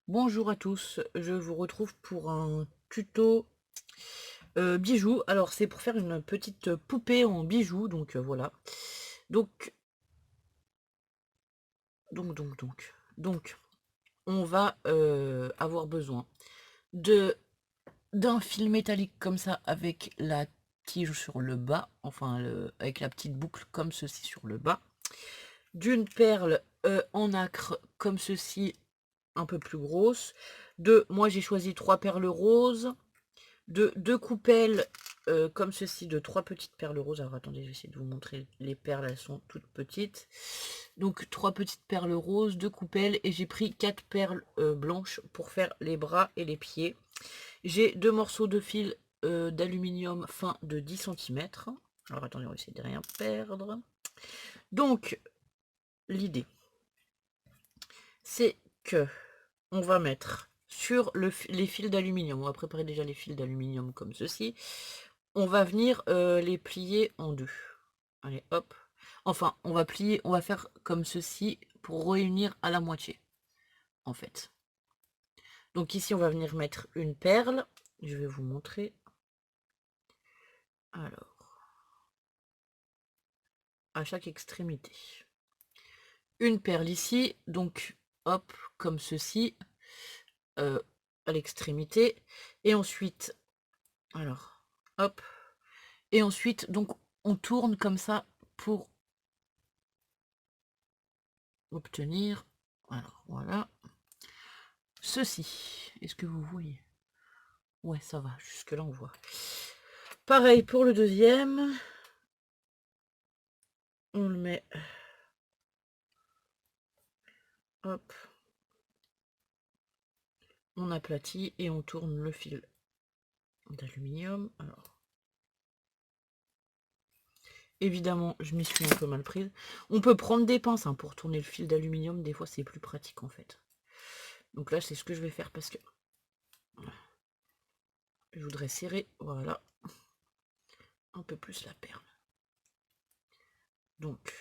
Bonjour à tous, je vous retrouve pour un tuto bijoux. Alors c'est pour faire une petite poupée en bijoux, donc voilà. Donc, donc, on va avoir besoin de d'un fil métallique comme ça avec la tige sur le bas, enfin avec la petite boucle comme ceci sur le bas, d'une perle en nacre comme ceci, un peu plus grosse, moi j'ai choisi 3 perles roses, de 2 coupelles comme ceci, de 3 petites perles roses. Alors attendez, je vais essayer de vous montrer les perles, elles sont toutes petites. Donc 3 petites perles roses, 2 coupelles, et j'ai pris 4 perles blanches pour faire les bras et les pieds. J'ai 2 morceaux de fil d'aluminium fin de 10 cm. Alors attendez, on va essayer de rien perdre. Donc l'idée, c'est que on va mettre sur les fils d'aluminium, on va préparer déjà les fils d'aluminium comme ceci. On va venir les plier en deux. Allez, hop. Enfin, on va plier, on va faire comme ceci pour réunir à la moitié, en fait. Donc ici, on va venir mettre une perle. Je vais vous montrer. Alors, à chaque extrémité. Une perle ici, donc hop, comme ceci, à l'extrémité. Et ensuite, alors, hop. Et ensuite, donc, on tourne comme ça pour obtenir, alors voilà, ceci. Est-ce que vous voyez? Ouais, ça va, jusque là on voit. Pareil pour le deuxième. On le met, hop, on aplatit et on tourne le fil d'aluminium. Alors, évidemment, je m'y suis un peu mal prise. On peut prendre des pinces hein, pour tourner le fil d'aluminium. Des fois, c'est plus pratique en fait. Donc là, c'est ce que je vais faire parce que je voudrais serrer, voilà, un peu plus la perle. Donc,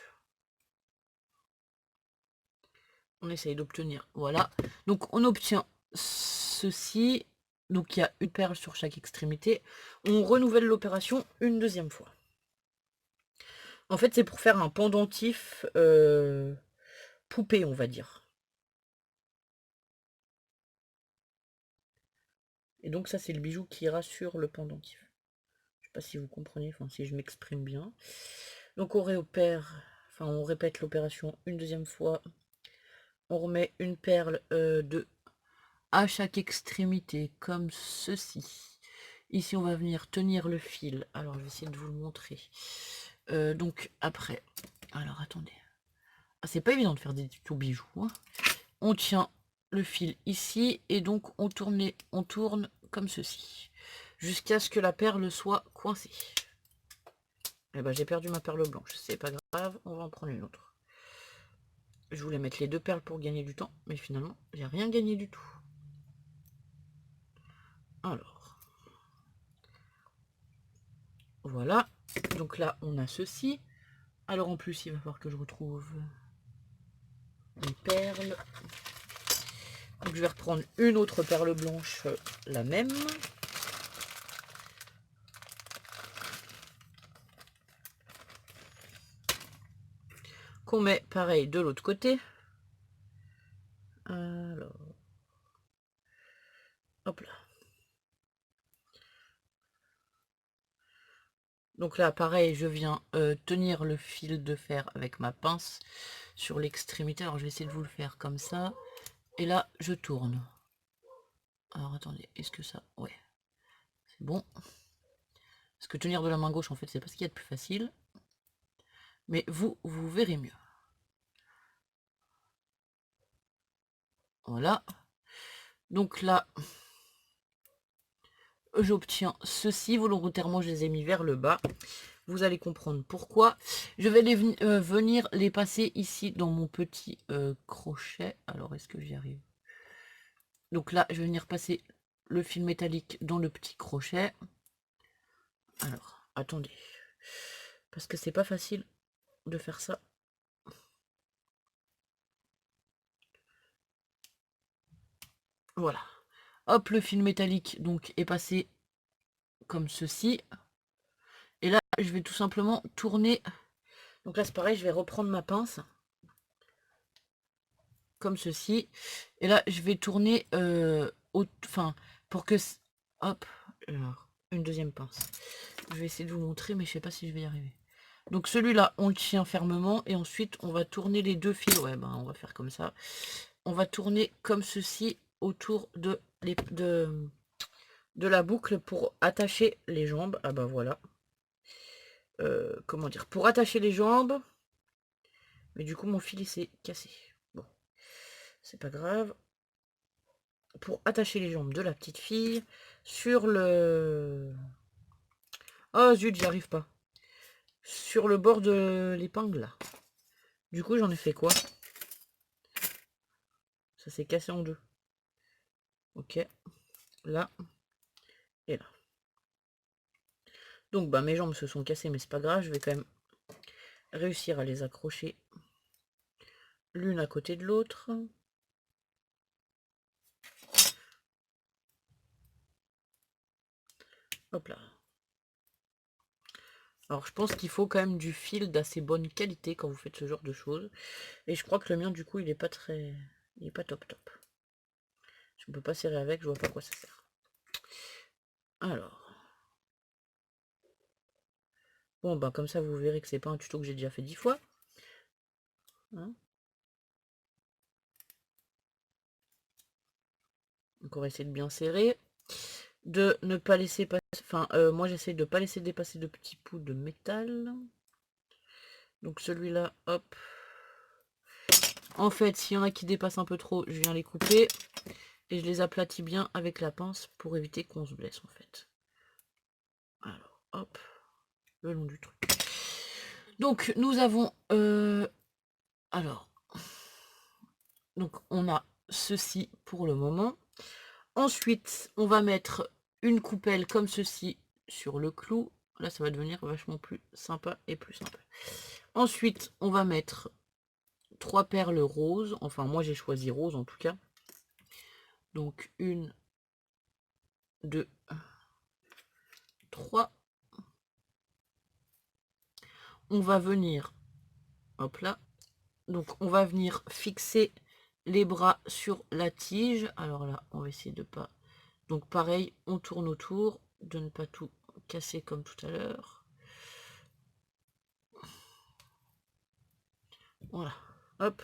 on essaye d'obtenir, voilà. Donc, on obtient ceci. Donc, il y a une perle sur chaque extrémité. On renouvelle l'opération une deuxième fois. En fait, c'est pour faire un pendentif poupée, on va dire. Et donc ça, c'est le bijou qui ira sur le pendentif. Je sais pas si vous comprenez, enfin si je m'exprime bien. Donc on réopère, enfin on répète l'opération une deuxième fois. On remet une perle à chaque extrémité, comme ceci. Ici, on va venir tenir le fil. Alors, je vais essayer de vous le montrer. Donc, après... Alors, attendez. Ah, c'est pas évident de faire des tutos bijoux. Hein. On tient le fil ici et donc on tourne comme ceci jusqu'à ce que la perle soit coincée. Et ben j'ai perdu ma perle blanche, c'est pas grave, on va en prendre une autre. Je voulais mettre les 2 perles pour gagner du temps, mais finalement j'ai rien gagné du tout. Alors voilà, donc là on a ceci. Alors en plus il va falloir que je retrouve les perles. Donc je vais reprendre une autre perle blanche, la même. Qu'on met pareil de l'autre côté. Alors, hop là. Donc là, pareil, je viens tenir le fil de fer avec ma pince sur l'extrémité. Alors je vais essayer de vous le faire comme ça. Et là, je tourne. Alors attendez, est-ce que ça... Ouais, c'est bon. Parce que tenir de la main gauche, en fait, c'est pas ce qu'il y a de plus facile. Mais vous verrez mieux. Voilà. Donc là, j'obtiens ceci. Volontairement, je les ai mis vers le bas. Vous allez comprendre pourquoi. Je vais venir les passer ici dans mon petit crochet. Alors, est-ce que j'y arrive? Donc là, je vais venir passer le fil métallique dans le petit crochet. Alors, attendez. Parce que c'est pas facile de faire ça. Voilà. Hop, le fil métallique donc est passé comme ceci. Et là, je vais tout simplement tourner. Donc là, c'est pareil, je vais reprendre ma pince. Comme ceci. Et là, je vais tourner enfin, pour que... Hop, alors, une deuxième pince. Je vais essayer de vous montrer, mais je sais pas si je vais y arriver. Donc celui-là, on le tient fermement. Et ensuite, on va tourner les deux fils. Ouais, ben, on va faire comme ça. On va tourner comme ceci autour de la boucle pour attacher les jambes. Ah bah voilà. Comment dire? Pour attacher les jambes. Mais du coup, mon fil, il s'est cassé. Bon, c'est pas grave. Pour attacher les jambes de la petite fille sur le... Oh zut, j'y arrive pas. Sur le bord de l'épingle, là. Du coup, j'en ai fait quoi? Ça s'est cassé en deux. Ok. Là. Et là. Donc, bah, mes jambes se sont cassées, mais c'est pas grave. Je vais quand même réussir à les accrocher l'une à côté de l'autre. Hop là. Alors, je pense qu'il faut quand même du fil d'assez bonne qualité quand vous faites ce genre de choses. Et je crois que le mien, du coup, il est pas très... Il est pas top top. Je ne peux pas serrer avec, je vois pas à quoi ça sert. Alors... Bon, bah comme ça, vous verrez que c'est pas un tuto que j'ai déjà fait 10 fois. Hein. Donc on va essayer de bien serrer. De ne pas laisser passer... Enfin, moi j'essaie de pas laisser dépasser de petits bouts de métal. Donc celui-là, hop. En fait, s'il y en a qui dépassent un peu trop, je viens les couper. Et je les aplatis bien avec la pince pour éviter qu'on se blesse en fait. Alors, hop. Le long du truc. Donc nous avons... alors... Donc on a ceci pour le moment. Ensuite, on va mettre une coupelle comme ceci sur le clou. Là, ça va devenir vachement plus sympa et plus simple. Ensuite, on va mettre 3 perles roses. Enfin, moi, j'ai choisi rose en tout cas. Donc, 1, 2, 3. On va venir, hop là. Donc, on va venir fixer les bras sur la tige. Alors là, on va essayer de pas... Donc, pareil, on tourne autour, de ne pas tout casser comme tout à l'heure. Voilà, hop.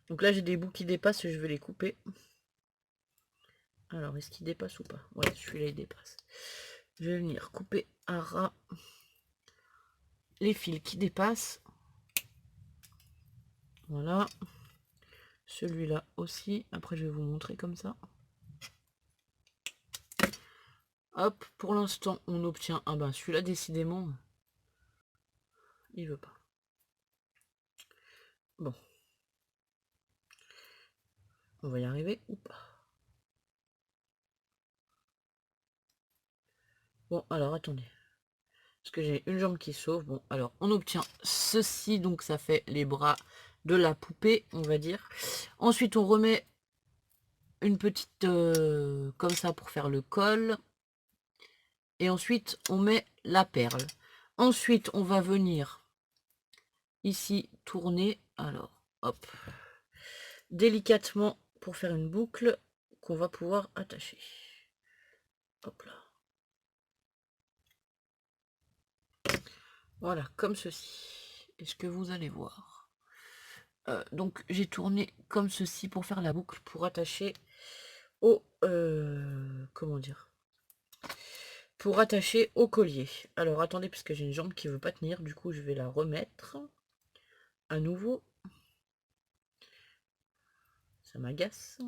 Donc là, j'ai des bouts qui dépassent, je vais les couper. Alors, est-ce qu'il dépasse ou pas? Ouais, celui-là, il dépasse. Je vais venir couper à ras les fils qui dépassent. Voilà. Celui-là aussi. Après, je vais vous montrer comme ça. Hop, pour l'instant, on obtient... Ah ben, celui-là, décidément, il veut pas. Bon. On va y arriver ou pas? Bon, alors, attendez. Parce que j'ai une jambe qui sauve. Bon, alors, on obtient ceci. Donc, ça fait les bras de la poupée, on va dire. Ensuite, on remet une petite... comme ça pour faire le col. Et ensuite, on met la perle. Ensuite, on va venir ici tourner. Alors, hop. Délicatement pour faire une boucle qu'on va pouvoir attacher. Hop là. Voilà, comme ceci. Est-ce que vous allez voir? Donc, j'ai tourné comme ceci pour faire la boucle, pour attacher au... comment dire? Pour attacher au collier. Alors, attendez, parce que j'ai une jambe qui ne veut pas tenir. Du coup, je vais la remettre à nouveau. Ça m'agace.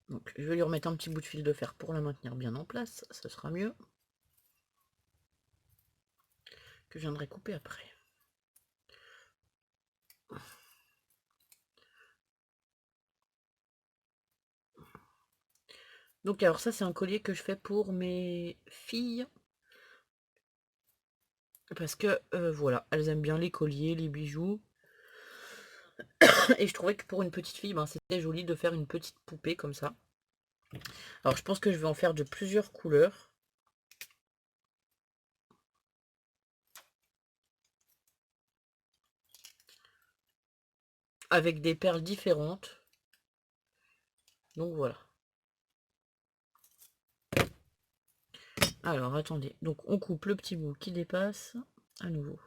Donc, je vais lui remettre un petit bout de fil de fer pour la maintenir bien en place. Ça sera mieux. Que je viendrai couper après. Donc alors ça c'est un collier que je fais pour mes filles. Parce que voilà, elles aiment bien les colliers, les bijoux. Et je trouvais que pour une petite fille, ben, c'était joli de faire une petite poupée comme ça. Alors je pense que je vais en faire de plusieurs couleurs. Avec des perles différentes. Donc voilà. Alors attendez, donc on coupe le petit bout qui dépasse à nouveau.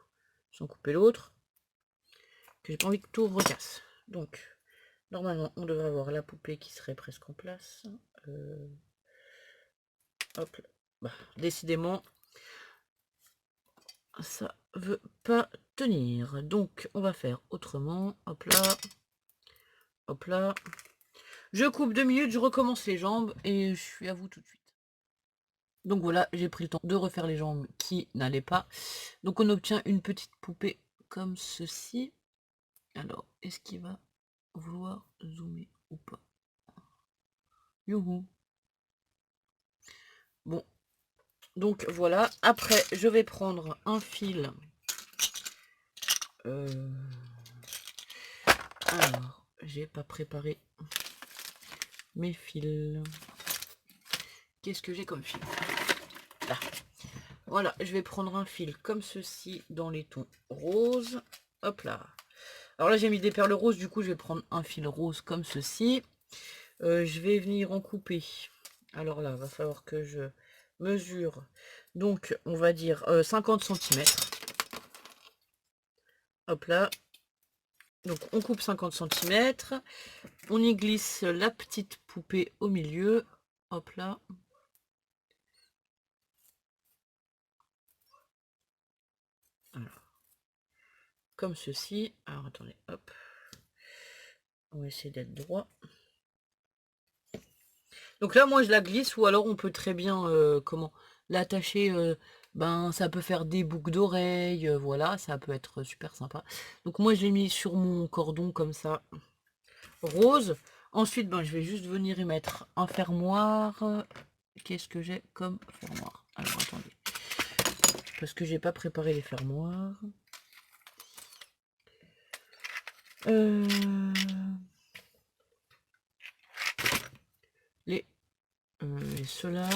Sans couper l'autre. Que j'ai pas envie que tout recasse. Donc normalement on devrait avoir la poupée qui serait presque en place. Hop là. Bah, décidément, ça veut pas tenir. Donc on va faire autrement. Hop là. Hop là. Je coupe 2 minutes, je recommence les jambes et je suis à vous tout de suite. Donc voilà, j'ai pris le temps de refaire les jambes qui n'allaient pas. Donc on obtient une petite poupée comme ceci. Alors, est-ce qu'il va vouloir zoomer ou pas? Youhou. Bon, donc voilà. Après, je vais prendre un fil. Alors, j'ai pas préparé mes fils. Qu'est-ce que j'ai comme fil? Là. Voilà, je vais prendre un fil comme ceci dans les tons roses. Hop là. Alors là, j'ai mis des perles roses, du coup, je vais prendre un fil rose comme ceci. Je vais venir en couper. Alors là, il va falloir que je mesure. Donc, on va dire 50 cm. Hop là. Donc, on coupe 50 cm. On y glisse la petite poupée au milieu. Hop là. Alors, comme ceci. Alors, attendez, hop. On va essayer d'être droit. Donc là, moi, je la glisse, ou alors on peut très bien, comment, l'attacher, ben, ça peut faire des boucles d'oreilles, voilà, ça peut être super sympa. Donc moi, je l'ai mis sur mon cordon comme ça, rose. Ensuite, ben, je vais juste venir y mettre un fermoir. Qu'est-ce que j'ai comme fermoir? Alors, attendez. Parce que j'ai pas préparé les fermoirs. Les ceux-là.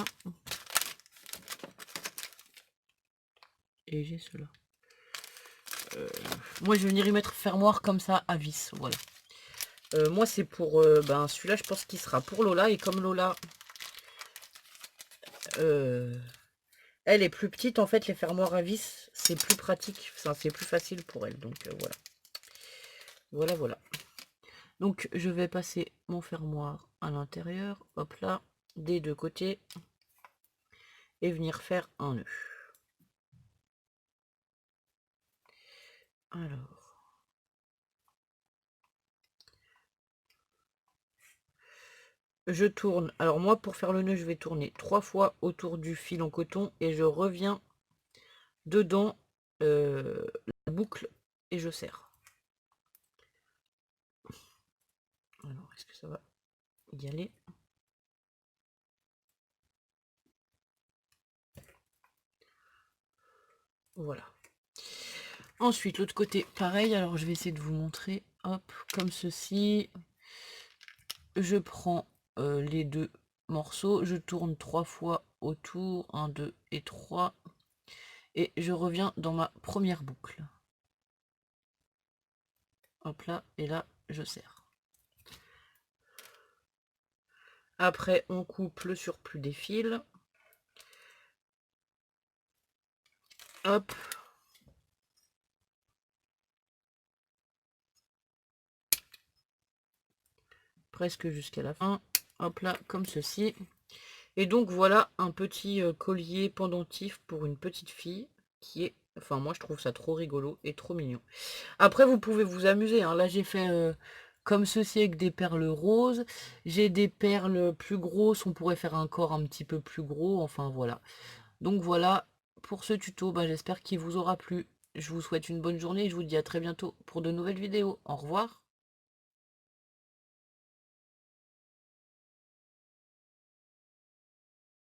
Et j'ai ceux-là. Moi, je vais venir y mettre fermoir comme ça à vis, voilà. Moi, c'est pour... ben, celui-là, je pense qu'il sera pour Lola. Et comme Lola, elle est plus petite, en fait, les fermoirs à vis, c'est plus pratique. Enfin, c'est plus facile pour elle. Donc, voilà. Voilà, voilà. Donc, je vais passer mon fermoir à l'intérieur. Hop là, des deux côtés. Et venir faire un nœud. Alors... je tourne. Alors moi, pour faire le nœud, je vais tourner 3 fois autour du fil en coton et je reviens dedans la boucle et je serre. Alors, est-ce que ça va y aller? Voilà. Ensuite, l'autre côté, pareil. Alors, je vais essayer de vous montrer. Hop, comme ceci. Je prends les deux morceaux. Je tourne 3 fois autour. 1, 2 et 3. Et je reviens dans ma première boucle. Hop là, et là, je serre. Après, on coupe le surplus des fils. Hop. Presque jusqu'à la fin. Hop là, comme ceci. Et donc, voilà un petit collier pendentif pour une petite fille qui est... Enfin, moi, je trouve ça trop rigolo et trop mignon. Après, vous pouvez vous amuser. Hein. Là, j'ai fait comme ceci avec des perles roses. J'ai des perles plus grosses. On pourrait faire un corps un petit peu plus gros. Enfin, voilà. Donc, voilà pour ce tuto. Bah, j'espère qu'il vous aura plu. Je vous souhaite une bonne journée et je vous dis à très bientôt pour de nouvelles vidéos. Au revoir.